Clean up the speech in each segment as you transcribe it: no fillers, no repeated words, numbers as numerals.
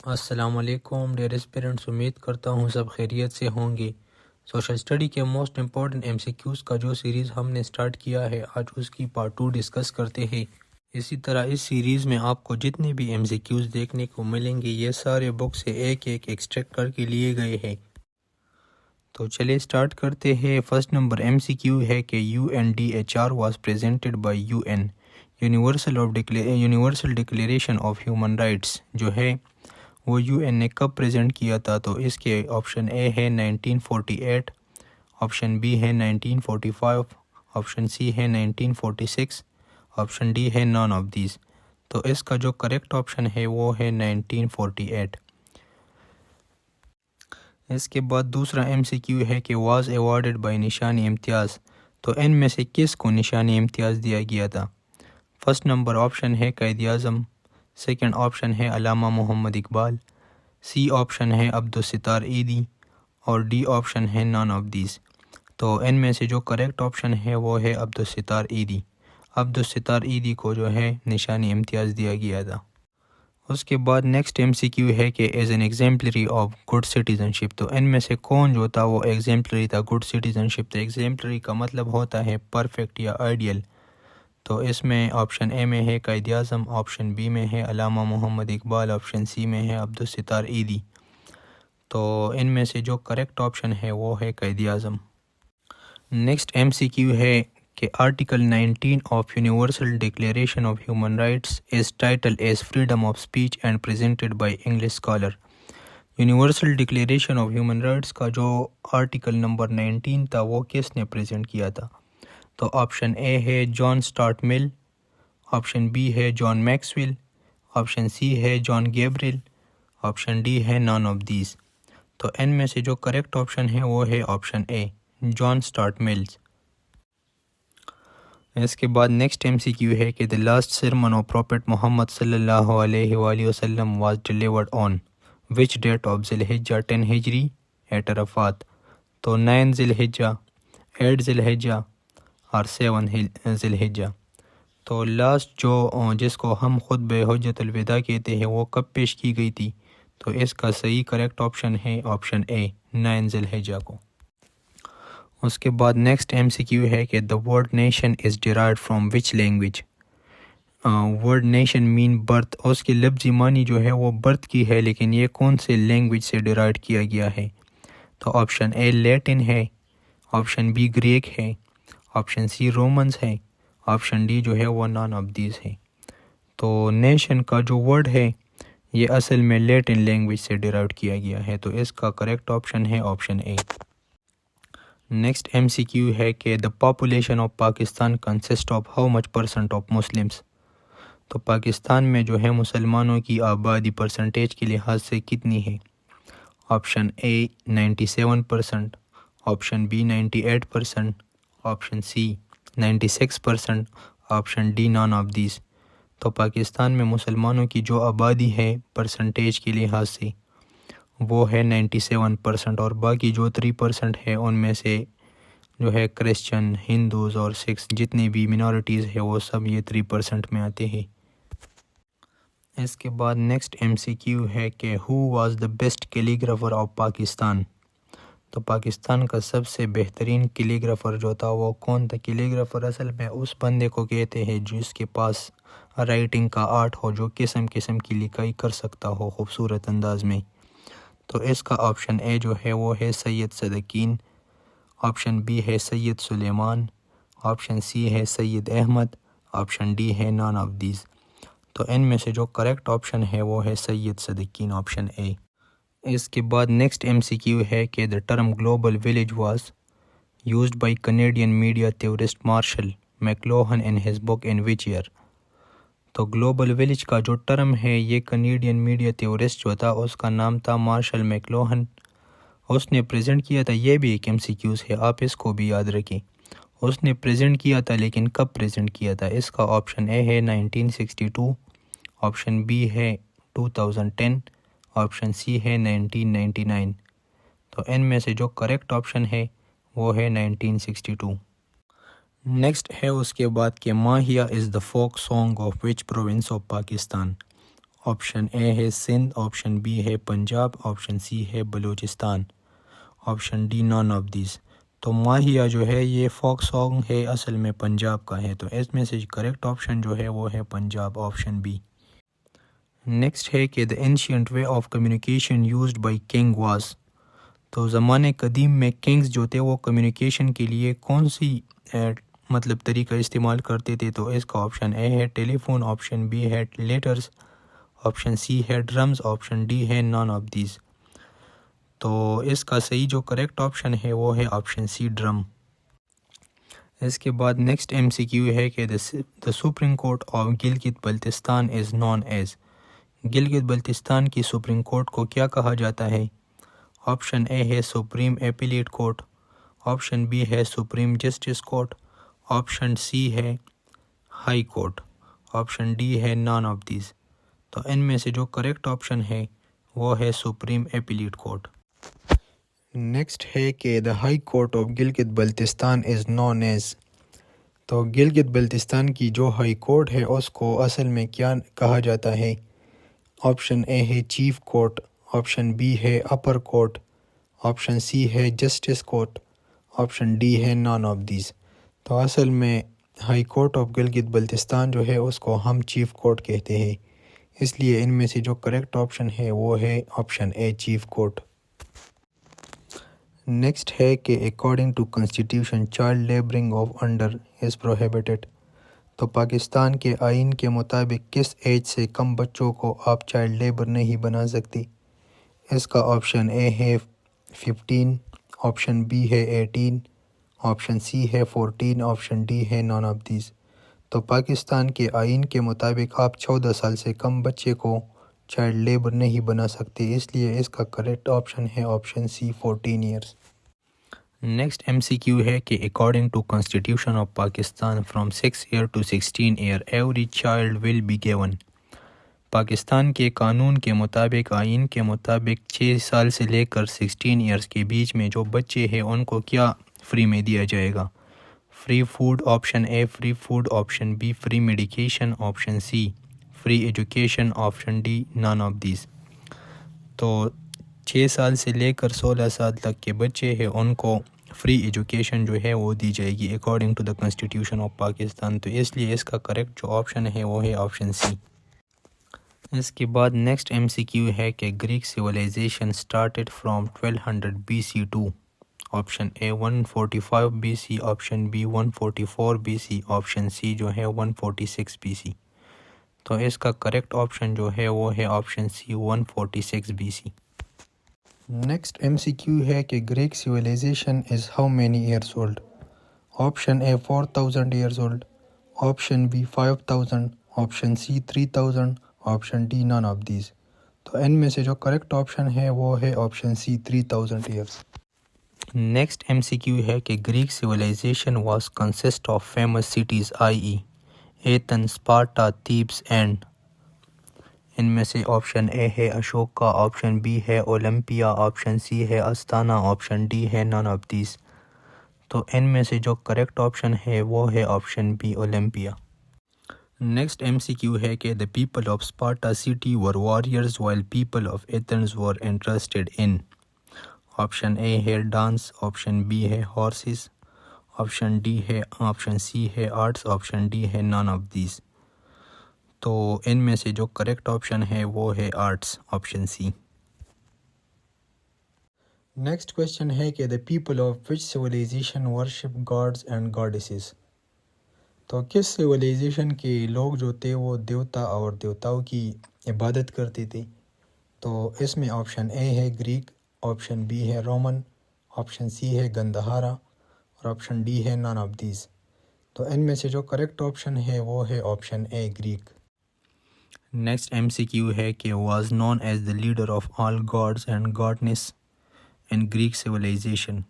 السلام علیکم ڈیئر اسپیرنٹس، امید کرتا ہوں سب خیریت سے ہوں گے۔ سوشل اسٹڈی کے most important M C Qs کا جو سیریز ہم نے سٹارٹ کیا ہے، آج اس کی پارٹ 2 ڈسکس کرتے ہیں۔ اسی طرح اس سیریز میں آپ کو جتنے بھی ایم سی کیوز دیکھنے کو ملیں گے، یہ سارے بک سے ایک ایکسٹریکٹ کر کے لیے گئے ہیں۔ تو چلے سٹارٹ کرتے ہیں۔ First number M C Q ہے کہ UNDHR was presented by UN، universal declaration of human rights جو ہے وہ UN نے کب پریزنٹ کیا تھا؟ تو اس کے آپشن اے ہے 1948، آپشن بی ہے 1945، آپشن سی ہے 1946، آپشن ڈی ہے نان آف دیز۔ تو اس کا جو کریکٹ آپشن ہے وہ ہے 1948۔ اس کے بعد دوسرا ایم سی کیو ہے کہ واز ایوارڈڈ بائی نشانی امتیاز، تو ان میں سے کس کو نشانی امتیاز دیا گیا تھا؟ فرسٹ نمبر آپشن ہے قائد اعظم، سیکنڈ آپشن ہے علامہ محمد اقبال، سی آپشن ہے عبدالستار ایدھی، اور ڈی آپشن ہے نان آف دیز۔ تو ان میں سے جو کریکٹ آپشن ہے وہ ہے عبدالستار ایدھی۔ عبدالستار ایدھی کو جو ہے نشانی امتیاز دیا گیا تھا۔ اس کے بعد نیکسٹ ایم سی کیو ہے کہ as an exemplary of good citizenship, تو ان میں سے کون جو تھا وہ ایگزیمپلری تھا گڈ سٹیزن شپ؟ تو ایگزیمپلری کا مطلب ہوتا ہے پرفیکٹ یا آئیڈیل۔ تو اس میں آپشن اے میں ہے قائد اعظم، آپشن بی میں ہے علامہ محمد اقبال، آپشن سی میں ہے عبدالستار ایدھی۔ تو ان میں سے جو کریکٹ آپشن ہے وہ ہے Quaid Azam. Next M C Q ہے کہ article 19 of universal declaration of human rights is title as freedom of speech and presented by English scholar. Universal declaration of human rights کا جو آرٹیکل نمبر 19 تھا وہ کس نے پریزنٹ کیا تھا؟ تو آپشن اے ہے جان اسٹارٹ مل، آپشن بی ہے جان میکسویل، آپشن سی ہے جان گیبریل، آپشن ڈی ہے نان آف دیز۔ تو ان میں سے جو کریکٹ آپشن ہے وہ ہے option A John Stuart Mills. اس کے بعد نیکسٹ ایم سی کیو ہے کہ the last sermon of prophet Muhammad صلی اللہ علیہ وآلہ وسلم was delivered on which date of ذی الحجہ 10 ہجری ایٹ عرفات؟ تو 9 ذی الحجہ، 8 ذی الحجہ اور 7 ذی الحجہ۔ تو لاسٹ جو جس کو ہم خطبہ حجۃ الوداع کہتے ہیں وہ کب پیش کی گئی تھی؟ تو اس کا صحیح کریکٹ آپشن ہے آپشن اے 9 ذی الحجہ کو۔ اس کے بعد نیکسٹ ایم سی کیو ہے کہ the word nation is derived from which language? Word nation mean birth, اس کی لفظی معنی جو ہے وہ برتھ کی ہے، لیکن یہ کون سے لینگویج سے ڈیرائیوڈ کیا گیا ہے؟ تو آپشن اے لیٹن ہے، آپشن بی گریک ہے، آپشن سی رومنز ہے، آپشن ڈی جو ہے وہ نان آف دیز ہے۔ تو نیشن کا جو ورڈ ہے یہ اصل میں لیٹن لینگویج سے ڈیرائیوڈ کیا گیا ہے، تو اس کا کریکٹ آپشن ہے option A. Next M C Q ہے کہ the population of Pakistan consist of how much percent of Muslims? تو پاکستان میں جو ہے مسلمانوں کی آبادی پرسنٹیج کے لحاظ سے کتنی ہے؟ Option A 97%، option B 98%، option C 96%، option D none of these. تو پاکستان میں مسلمانوں کی جو آبادی ہے پرسنٹیج کے لحاظ سے وہ ہے 97%، اور باقی جو 3% ہے ان میں سے جو ہے کرسچن، ہندوز اور سکھ جتنی بھی منارٹیز ہے وہ سب یہ 3% میں آتے ہیں۔ اس کے بعد نیکسٹ ایم سی کیو ہے کہ who was the best calligrapher of Pakistan? تو پاکستان کا سب سے بہترین کیلیگرافر جو تھا وہ کون تھا؟ کیلیگرافر اصل میں اس بندے کو کہتے ہیں جس کے پاس رائٹنگ کا آرٹ ہو، جو قسم قسم کی لکھائی کر سکتا ہو خوبصورت انداز میں۔ تو اس کا آپشن اے جو ہے وہ ہے سید صدقین، آپشن بی ہے سید سلیمان، آپشن سی ہے سید احمد، آپشن ڈی ہے نان آف دیز۔ تو ان میں سے جو کریکٹ آپشن ہے وہ ہے سید صدقین، آپشن اے۔ اس کے بعد نیکسٹ ایم سی کیو ہے کہ the term global village was used by Canadian media theorist Marshall McLuhan in his book in which year? تو گلوبل ولیج کا جو ٹرم ہے یہ کینیڈین میڈیا تھیورسٹ جو تھا اس کا نام تھا مارشل میکلوہن، اس نے پریزنٹ کیا تھا۔ یہ بھی ایک ایم سی کیوز ہے، آپ اس کو بھی یاد رکھیں۔ اس نے پریزنٹ کیا تھا لیکن کب پریزنٹ کیا تھا؟ اس کا آپشن اے ہے 1962، آپشن بی ہے 2010، آپشن سی ہے 1999۔ تو ان میں سے جو کریکٹ آپشن ہے وہ ہے 1962۔ نیکسٹ ہے اس کے بعد کہ mahiya is the folk song of which province of Pakistan? Option A ہے سندھ، آپشن بی ہے پنجاب، آپشن سی ہے Balochistan, option D none of these. تو ماہیہ جو ہے یہ فوک سانگ ہے، اصل میں پنجاب کا ہے، تو اس میں سے کریکٹ آپشن جو ہے وہ ہے پنجاب، آپشن بی۔ نیکسٹ ہے کہ the ancient way of communication used by king was, تو زمانے قدیم میں کنگز جو تھے وہ کمیونیکیشن کے لیے کون سی طریقہ استعمال کرتے تھے، تو اس کا آپشن اے ہے ٹیلی فون، آپشن بی ہے لیٹرز، آپشن سی ہے ڈرمز، آپشن ڈی ہے نان آف دیز۔ تو اس کا صحیح جو کریکٹ آپشن ہے وہ ہے آپشن سی ڈرم۔ اس کے بعد نیکسٹ ایم سی کیو ہے کہ the supreme court of Gilgit Baltistan is known as, Gilgit Baltistan کی سپریم کورٹ کو کیا کہا جاتا ہے؟ آپشن اے ہے supreme appellate court, option B ہے supreme justice court, option C ہے ہائی کورٹ، آپشن ڈی ہے نان آف دیز۔ تو ان میں سے جو کریکٹ آپشن ہے وہ ہے سپریم ایپیلیٹ کورٹ۔ نیکسٹ ہے کہ the high court of Gilgit Baltistan is known as, تو گلگت بلتستان کی جو ہائی کورٹ ہے اس کو اصل میں کیا کہا جاتا ہے؟ آپشن اے ہے چیف کورٹ، آپشن بی ہے اپر کورٹ، آپشن سی ہے جسٹس کورٹ، آپشن ڈی ہے نان آف دیز۔ تو اصل میں high court of Gilgit Baltistan جو ہے اس کو ہم چیف کورٹ کہتے ہیں، اس لیے ان میں سے جو کریکٹ آپشن ہے وہ ہے option A chief court. Next ہے کہ according to constitution child labouring of under is prohibited, تو پاکستان کے آئین کے مطابق کس ایج سے کم بچوں کو آپ چائلڈ لیبر نہیں بنا سکتی؟ اس کا آپشن اے ہے 15، آپشن بی ہے 18، آپشن سی ہے 14، آپشن ڈی ہے نان آف دیز۔ تو پاکستان کے آئین کے مطابق آپ 14 سال سے کم بچے کو چائلڈ لیبر نہیں بنا سکتے، اس لیے اس کا کریکٹ آپشن ہے option C 14 years. Next M C Q ہے کہ according to constitution of Pakistan from 6 year to 16 year every child will be given, Pakistan کے قانون کے مطابق، آئین کے مطابق 6 سال سے لے کر 16 ایئرس کے بیچ میں جو بچے ہیں ان کو کیا فری میں دیا جائے گا؟ Free food, option A free food, option B free medication, option C free education, option D none of these. تو 6 سال سے لے کر 16 سال تک کے بچے ہیں ان کو فری ایجوکیشن جو ہے وہ دی جائے گی according to the constitution of Pakistan, تو اس لیے اس کا کریکٹ جو آپشن ہے وہ ہے آپشن سی۔ اس کے بعد نیکسٹ ایم سی کیو ہے کہ Greek civilization started from 1200 B C to, option A 145 B C, option B 144 B C, option C جو ہے 146 بی سی۔ تو اس کا کریکٹ آپشن جو ہے وہ ہے option C 146 B C. Next M C Q ہے کہ Greek civilisation is how many years old, option A 4000 years old, option B 5000، option C 3000، option D none of these. تو ان میں سے جو کریکٹ آپشن ہے وہ ہے option C 3000 years. Next M C Q ہے کہ Greek civilisation was consist of famous cities i e Athens, Sparta, Thebes and, ان میں سے آپشن اے ہے اشوکا، آپشن بی ہے اولمپیا، آپشن سی ہے استانا، آپشن ڈی ہے نان آف دیز۔ تو ان میں سے جو کریکٹ آپشن ہے وہ ہے option B Olympia. Next M C Q ہے کہ the people of Sparta city were warriors while people of Athens were interested in، option A ہے ڈانس، آپشن بی ہے ہارسز، آپشن سی ہے arts, option D ہے naan of these. تو ان میں سے جو کریکٹ آپشن ہے وہ ہے arts, option C. Next question ہے کہ the people of which civilization worship gods and goddesses، تو کس سویلائزیشن کے لوگ جو تھے وہ دیوتا اور دیوتاؤں کی عبادت کرتے تھے؟ تو اس میں آپشن اے ہے گریک، آپشن بی ہے رومن، آپشن سی ہے گندھارا اور آپشن ڈی ہے نان آف دیز۔ تو ان میں سے جو کریکٹ آپشن ہے وہ ہے option A Greek. Next M C Q ہے کہ was known as the leader of all gods and goddess in Greek civilisation,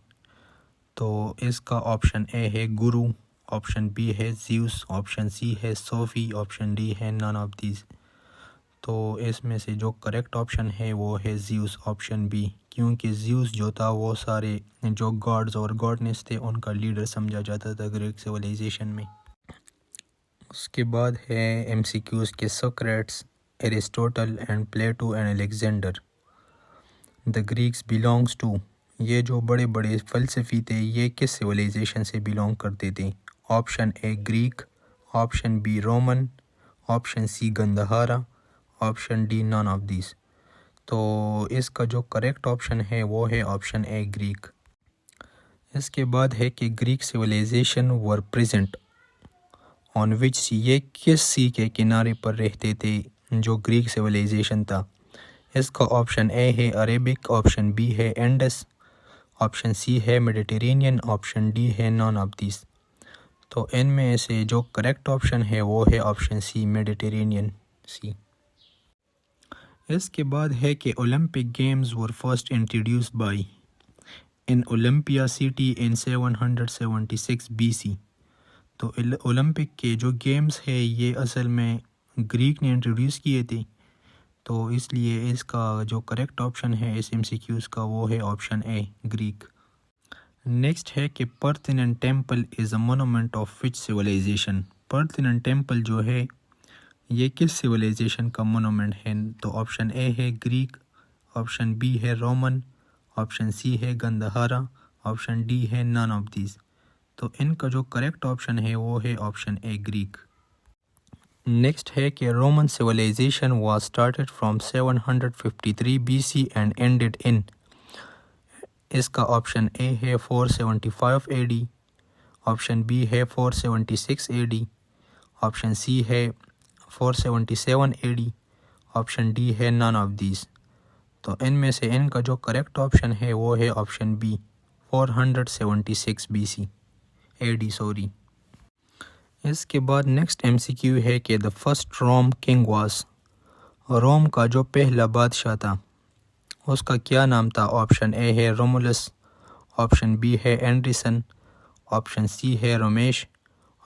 تو اس کا آپشن اے ہے گرو، آپشن بی ہے زیوس، آپشن سی ہے صوفی، آپشن ڈی ہے نان آف دیز۔ تو اس میں سے جو کریکٹ آپشن ہے وہ ہے زیوس، آپشن بی، کیونکہ زیوس جو تھا وہ سارے جو گاڈز اور گاڈنس تھے ان کا لیڈر سمجھا جاتا تھا گریک سویلائزیشن میں۔ اس کے بعد ہے ایم سی کیوز کے Socrates Aristotle and Plato and Alexander. The Greeks belongs to. یہ جو بڑے بڑے فلسفی تھے یہ کس سویلائزیشن سے بلونگ کرتے تھے؟ Option A Greek, option B Roman, option C Gandhara, option D none of these. تو اس کا جو کریکٹ آپشن ہے وہ ہے آپشن اے گریک۔ اس کے بعد ہے کہ Greek civilisation were present on which sea, یہ کس سی کے کنارے پر رہتے تھے جو گریک سویلائزیشن تھا؟ اس کا آپشن اے ہے عربک، آپشن بی ہے انڈس، آپشن سی ہے میڈیٹرینین، آپشن ڈی ہے نان آف دیس۔ تو ان میں سے جو کریکٹ آپشن ہے وہ ہے آپشن سی میڈیٹرینین سی۔ اس کے بعد ہے کہ Olympic games were first introduced by in Olympia city in 776 B C. تو اولمپک کے جو گیمز ہے یہ اصل میں گریک نے انٹروڈیوس کیے تھے، تو اس لیے اس کا جو کریکٹ آپشن ہے اس ایم سی کیوز کا وہ ہے آپشن اے گریک۔ نیکسٹ ہے کہ Parthenon temple is a monument of which civilisation. Parthenon temple جو ہے یہ کس سویلائزیشن کا مونومنٹ ہے؟ تو آپشن اے ہے گریک، آپشن بی ہے رومن، آپشن سی ہے گندھارا، آپشن ڈی ہے نان آف دیز۔ تو ان کا جو کریکٹ آپشن ہے وہ ہے آپشن اے گریک۔ نیکسٹ ہے کہ Roman civilisation was started from 753 B C and ended in. اس کا آپشن اے ہے 475 اے ڈی، آپشن بی ہے 476 اے ڈی، آپشن سی ہے 477 اے ڈی، آپشن ڈی ہے نان آف دیز۔ تو ان میں سے ان کا جو کریکٹ آپشن ہے وہ ہے option B 476 B C A D sorry. اس کے بعد نیکسٹ ایم سی کیو ہے کہ the first Rome king was. روم کا جو پہلا بادشاہ تھا اس کا کیا نام تھا؟ آپشن اے ہے رومولس، آپشن بی ہے اینڈرسن، آپشن سی ہے رومیش،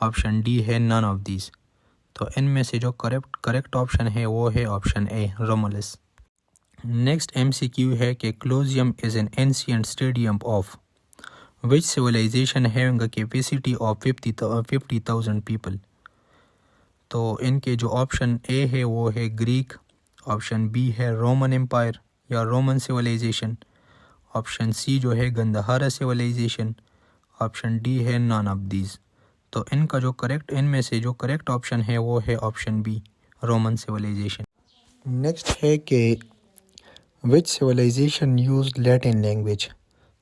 آپشن ڈی ہے نان آف دیز۔ تو ان میں سے جو کریکٹ آپشن ہے وہ ہے option A Romulus. Next M C Q ہے کہ Colosseum is an ancient stadium of which civilisation having a capacity of 50,000 people. تو ان کے جو آپشن اے ہے وہ ہے گریک، آپشن بی ہے رومن امپائر یا رومن سویلائزیشن، آپشن سی جو ہے گندھارا سویلائزیشن، آپشن ڈی ہے نان آف دیز۔ تو ان کا جو ان میں سے جو کریکٹ آپشن ہے وہ ہے option B Roman civilization. Next ہے کہ which civilization used Latin language.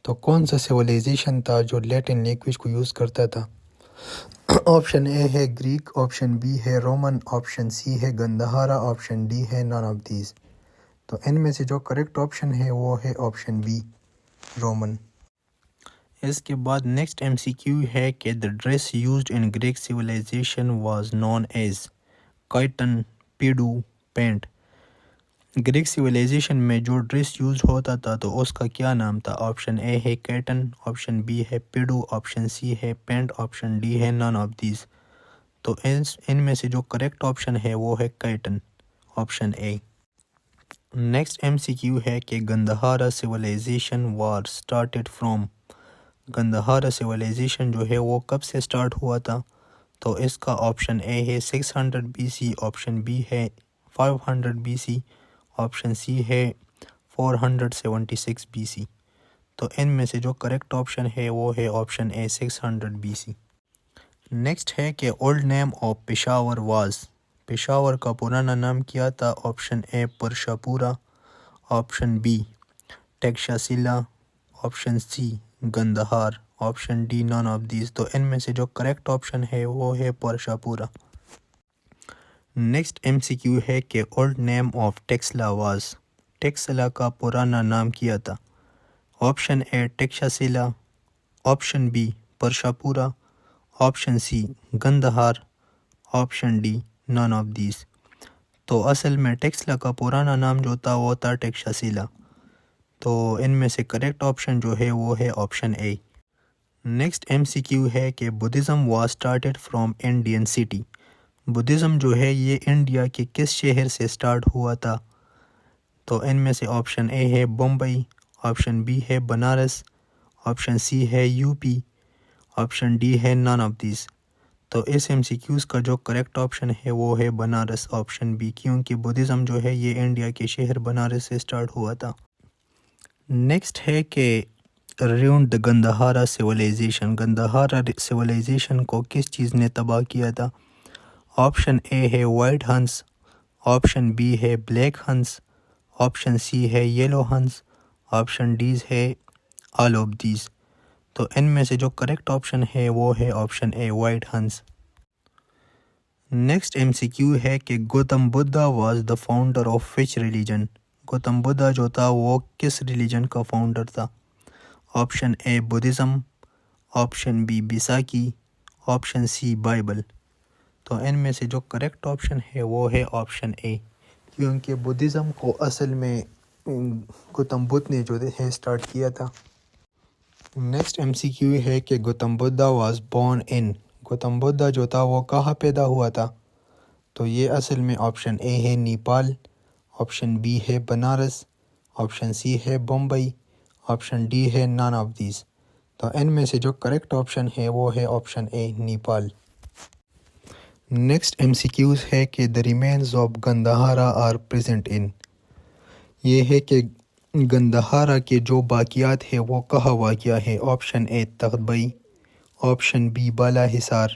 تو کون سا سویلائزیشن تھا جو لیٹن لینگویج کو یوز کرتا تھا؟ آپشن اے ہے گریک، آپشن بی ہے رومن، آپشن سی ہے گندھارا، آپشن ڈی ہے نان آف دیز۔ تو ان میں سے جو کریکٹ آپشن ہے وہ ہے آپشن بی رومن۔ اس کے بعد نیکسٹ ایم سی کیو ہے کہ the dress used in Greek civilisation was known as chiton, پیڈو، پینٹ۔ گریک سویلائزیشن میں جو ڈریس یوز ہوتا تھا تو اس کا کیا نام تھا؟ آپشن اے ہے کیٹن، آپشن بی ہے پیڈو، آپشن سی ہے پینٹ، آپشن ڈی ہے نان آف دیز۔ تو ان میں سے جو کریکٹ آپشن ہے وہ ہے کیٹن، option A. Next M C Q ہے کہ Gandhara civilization was started from. Gandhara civilization جو ہے وہ کب سے اسٹارٹ ہوا تھا؟ تو اس کا آپشن اے ہے 600 بی سی، آپشن بی ہے 500 بی سی، آپشن سی ہے 476 بی سی۔ تو ان میں سے جو کریکٹ آپشن ہے وہ ہے option A 600 B C. Next ہے کہ old name of Peshawar was. Peshawar کا پرانا نام کیا تھا؟ Option A Purushapura, option B Takshashila, option C Gandhar, option D none of these. تو ان میں سے جو کریکٹ آپشن ہے وہ ہے پرشاپورا۔ نیکسٹ ایم سی کیو ہے کہ old name of Taxila was. Taxila کا پرانا نام کیا تھا؟ Option A Takshashila, option B Purushapura, option C Gandhar, option D none of these. تو اصل میں ٹیکسلا کا پرانا نام جو تھا وہ تھا ٹیکشاسیلا۔ تو ان میں سے کریکٹ آپشن جو ہے وہ ہے option A. Next M C Q ہے کہ Buddhism was started from Indian city. Buddhism جو ہے یہ انڈیا کے کس شہر سے اسٹارٹ ہوا تھا؟ تو ان میں سے آپشن اے ہے بمبئی، آپشن بی ہے بنارس، آپشن سی ہے یو پی، آپشن ڈی ہے نان آف دیز۔ تو اس MCQs کا جو کریکٹ آپشن ہے وہ ہے بنارس، آپشن بی، کیونکہ بدھزم جو ہے یہ انڈیا کے شہر بنارس سے سٹارٹ ہوا تھا۔ نیکسٹ ہے کہ ریونڈ دا گندہارا سویلائزیشن، گندہارا سویلائزیشن کو کس چیز نے تباہ کیا تھا؟ آپشن اے ہے وائٹ ہنس، آپشن بی ہے بلیک ہنس، آپشن سی ہے یلو ہنس، آپشن ڈیز ہے آل آف دیز۔ تو ان میں سے جو کریکٹ آپشن ہے وہ ہے option A white Huns. Next MCQ ہے کہ Gautam Buddha was the founder of which religion, Gautam Buddha جو تھا وہ کس ریلیجن کا فاؤنڈر تھا؟ Option A Buddhism, option B Baisakhi, option C Bible. تو ان میں سے جو کریکٹ آپشن ہے وہ ہے آپشن اے، کیونکہ بدھزم کو اصل میں گوتم بدھ نے جو ہے سٹارٹ کیا تھا۔ نیکسٹ MCQ ہے کہ Gautam Buddha was born in, Gautam Buddha جو تھا وہ کہاں پیدا ہوا تھا؟ تو یہ اصل میں آپشن اے ہے نیپال، آپشن بی ہے بنارس، آپشن سی ہے بمبئی، آپشن ڈی ہے نان آف دیز۔ تو ان میں سے جو کریکٹ آپشن ہے وہ ہے option A Nepal. Next MCQs ہے کہ the remains of Gandhara are present in، یہ ہے کہ گندہارا کے جو باقیات ہیں وہ کہاں واقع ہے؟ آپشن اے تخت بئی، option B Bala Hisar,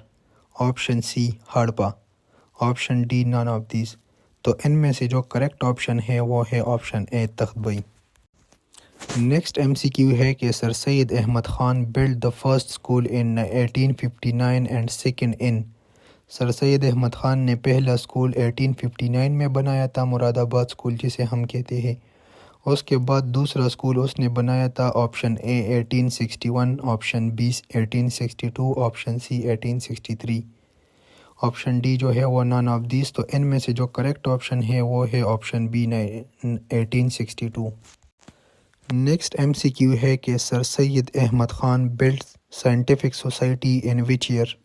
option C Harappa, option D none of these. تو ان میں سے جو کریکٹ آپشن ہے وہ ہے آپشن اے تخت بئی۔ نیکسٹ MCQ ہے کہ sir Syed Ahmad Khan build the first school in 1859 and second in, sir Syed Ahmad Khan نے پہلا اسکول 1859 میں بنایا تھا، مراد آباد اسکول جسے ہم کہتے ہیں۔ اس کے بعد دوسرا اسکول اس نے بنایا تھا option A 1861، option B 1862، option C 1863، option D جو ہے وہ نان آف دیز۔ تو ان میں سے جو کریکٹ آپشن ہے وہ ہے آپشن بی 1862۔ نیکسٹ MCQ ہے کہ sir Syed Ahmad Khan build scientific society in which year,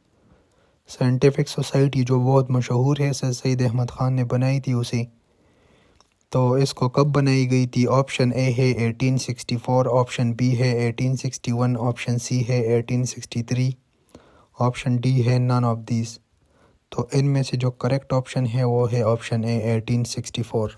scientific society جو بہت مشہور ہے سر سید احمد خان نے بنائی تھی اسے، تو اس کو کب بنائی گئی تھی؟ آپشن اے ہے 1864، آپشن بی ہے 1861، آپشن سی ہے 1863، آپشن ڈی ہے نان آف دیز۔ تو ان میں سے جو کریکٹ آپشن ہے وہ ہے آپشن اے 1864۔